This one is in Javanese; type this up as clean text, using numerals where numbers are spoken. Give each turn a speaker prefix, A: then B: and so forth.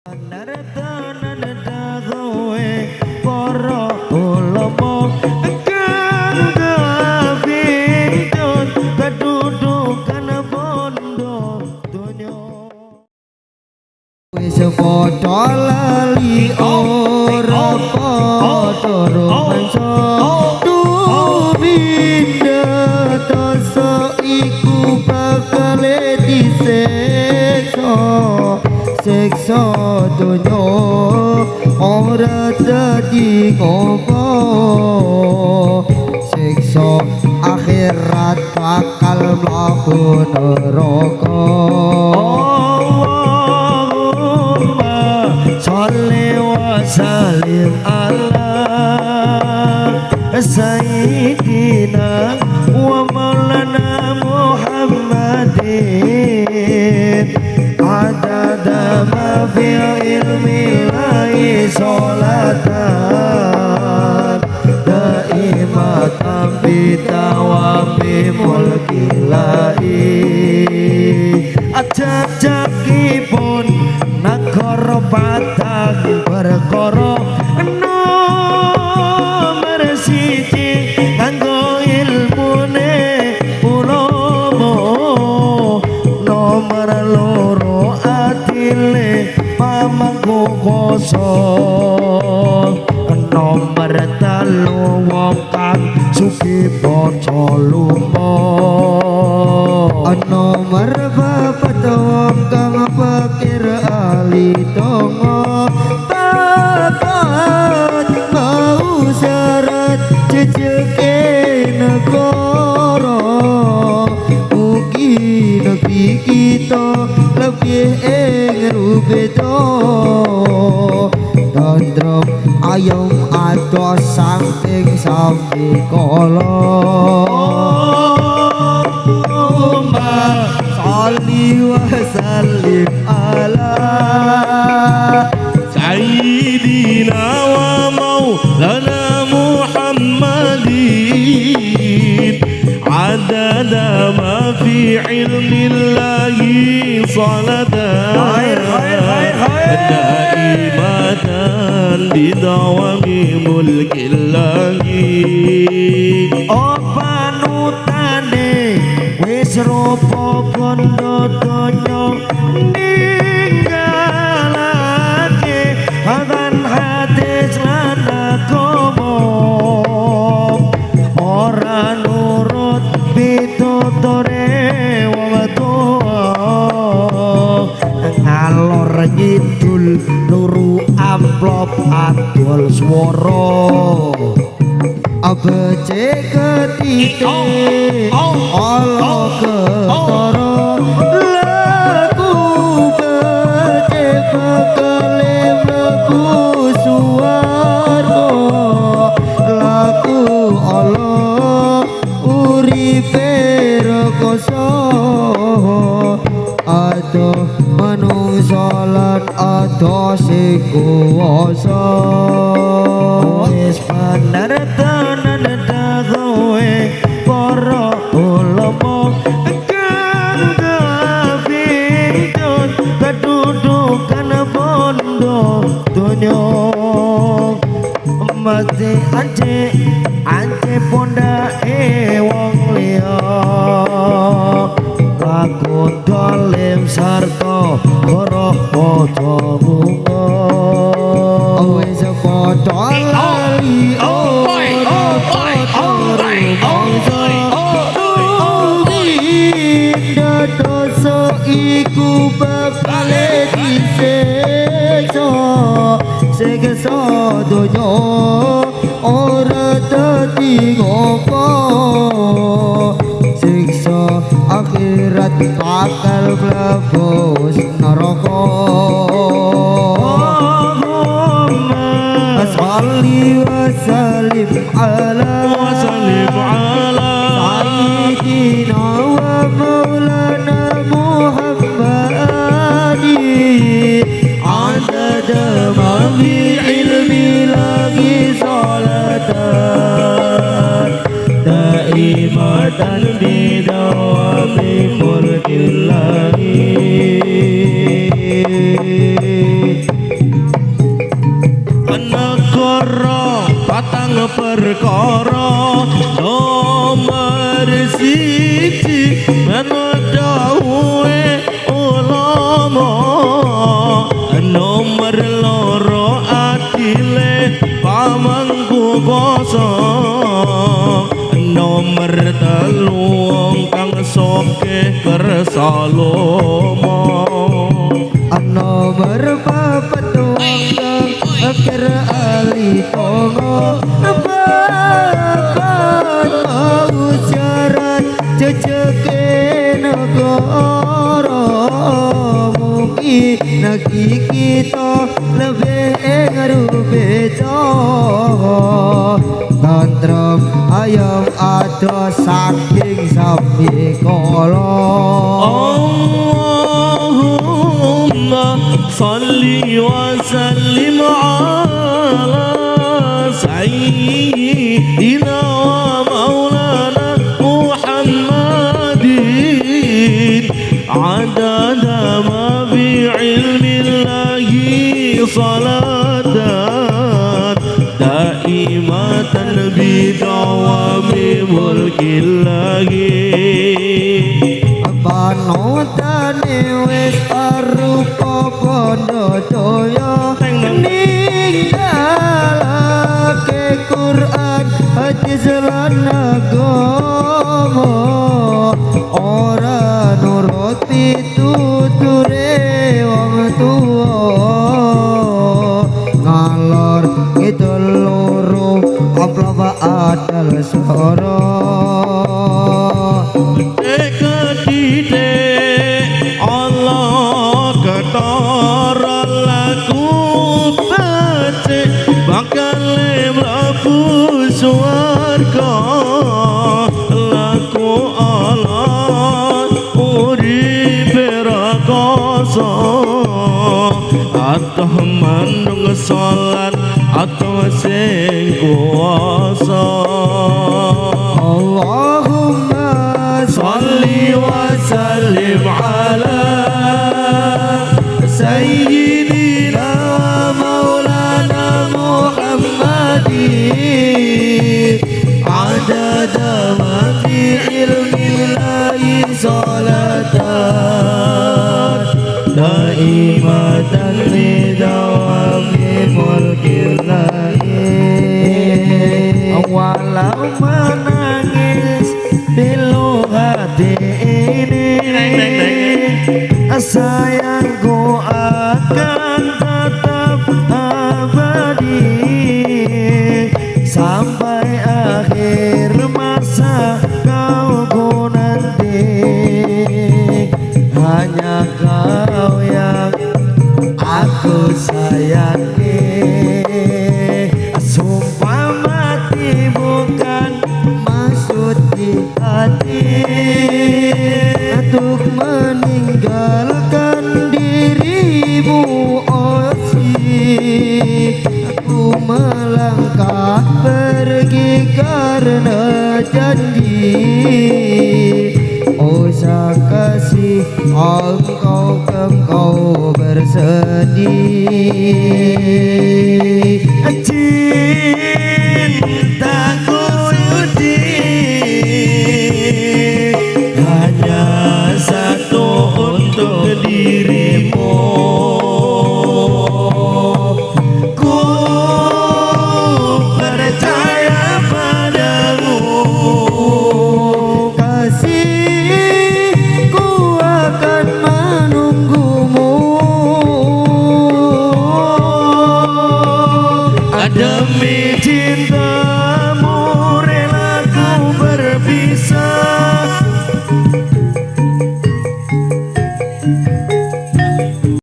A: Naratanan dagawe para ulama kang gabindut kedudukan bondo donya wis padha lali ora padha rumangsa tumindak dosa iku bakal disiksa siksa donya ora dadi apa siksa akhirat bakal mlebu neraka Allahumma sholli wa sallim ala sayyidina wa maulana Muhammadin adada ma fi ilmi lahi sholatan daimatan bitawami mulki lahi ajak-jakipun nagara patang perkara nomor siji kanggo ilmune ulama nomor loro adile pamangku kosong nomor telu wong kang sugih bocah lumba nomor papat wong kang fakir ali donga papat mau syarat jejeke negara mugi negeri kita lebih rubeda tandrem ayam atos samping sampi kala Allahumma sholli wa sallim ala
B: sayyidina wa maulana Muhammadin adada ma fi ilmillahi salatan daimatan bidawami mulkillahi
A: oh panutane wis rupa kondo donya ninggalake hadan hadis lan agama ora nurut pitutune wong tuwa ngalor ngidul luru amplop adol swara abece ketite Allah ketara lagu bece bakale mlebu suwarga lagu Allah uripe rekoso adoh manungsa lan adoh sing kuwasa wis bener tenan dagawe para ulama kang gabindut kedudukan bondo donya mati ance pondake wong liya laku dolim sarta roh padha bunga wis padha lali dosa iku bakal disiksa siksa donya ora dadi apa siksa akhirat bakal mlebu neraka Allahumma sholli wa sallim ala sayyidina wa maulana Muhammadin adada ma fi ilmi lahi sholatan daimatan bidawami mulkillahi
B: nomor loro adile pamangku kosong nomor telu wong kang soke kersa lomo
A: nomor papat wong kang akhir ali tongo bakat mau syarat jejeke negara mugi nagi kita lebih ngerubeda tentrem ayam ada saking sapi kala
B: Allahumma salli wa sallim ala sayyidina wa maulana Muhammadin adada ma fi ilmillahi salatan daimatan bidawami mulkillahi
A: panotane wis arupa bondo daya ninggalake Quran hadis lan agama ora nuruti tuture wong tuwa ngalor ngidul loro aplapa adal sora
B: Allah ketara laku bace bakal mlebu swarga laku Allah uripe ra koso atau manung salat atau sing kuasa
A: Allahumma
B: salli wa sallim ala sayyidina maulana Muhammadin adada ma fi ilmillahi salatan daimatan bidawami mulkillahi
A: walau menangis pilu hati ini sayangku akan tetap abadi sampai akhir masa kau ku nanti hanya kau yang aku sayangi sumpah mati bukan maksud di hati untuk meninggalkan dirimu Osi aku melangkah pergi karena janji Osa kasih engkau bersedih